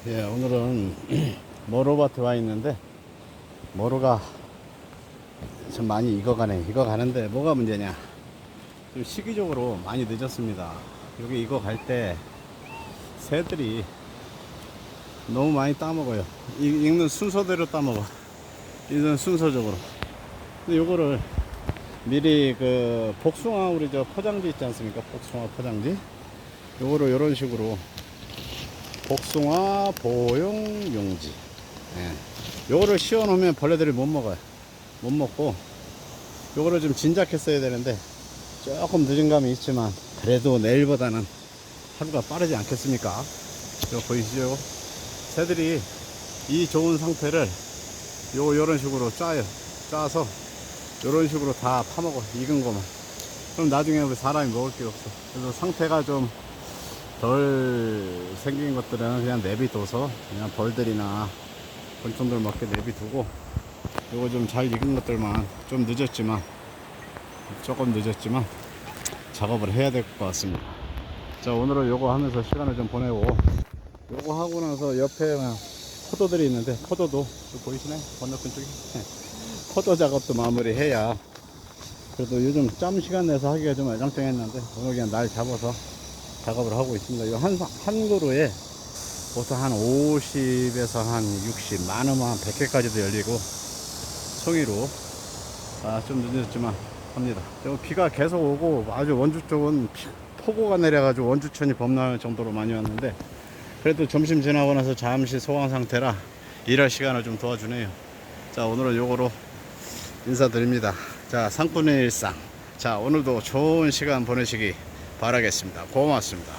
예, 오늘은 모로밭에 와 있는데 모로가 좀 많이 익어가는데 뭐가 문제냐, 좀 시기적으로 많이 늦었습니다. 여기 익어갈 때 새들이 너무 많이 따먹어요. 익는 순서대로 따먹어. 익는 순서적으로. 근데 요거를 미리 그 복숭아, 우리 저 포장지 있지 않습니까? 복숭아 포장지, 요거를 요런 식으로 복숭아 보용 용지, 예, 요거를 씌워 놓으면 벌레들이 못 먹어요. 못 먹고 요거를 좀 진작했어야 되는데 조금 늦은 감이 있지만 그래도 내일보다는 하루가 빠르지 않겠습니까? 이거 보이시죠? 새들이 이 좋은 상태를 요런 식으로 짜서 요런 식으로 다 파먹어, 익은 거만. 그럼 나중에 우리 사람이 먹을 게 없어. 그래서 상태가 좀 덜 생긴 것들은 그냥 내비둬서 그냥 벌들이나 곤충들 먹게 내비두고, 요거 좀 잘 익은 것들만 좀 늦었지만, 조금 늦었지만 작업을 해야 될 것 같습니다. 자, 오늘은 요거 하면서 시간을 좀 보내고, 요거 하고 나서 옆에 포도들이 있는데, 포도도 보이시나요? 건너편 쪽에 포도 작업도 마무리 해야, 그래도 요즘 짬 시간 내서 하기가 좀 애장땡했는데 오늘 그냥 날 잡아서 작업을 하고 있습니다. 이 한 그루에 보통 한 50에서 한 60, 많으면 한 100개까지도 열리고, 송이로 좀 늦었지만 합니다. 비가 계속 오고, 아주 원주 쪽은 폭우가 내려가지고 원주천이 범람할 정도로 많이 왔는데, 그래도 점심 지나고 나서 잠시 소강 상태라 일할 시간을 좀 도와주네요. 자, 오늘은 요거로 인사드립니다. 자, 상꾼의 일상. 자, 오늘도 좋은 시간 보내시기 바라겠습니다. 고맙습니다.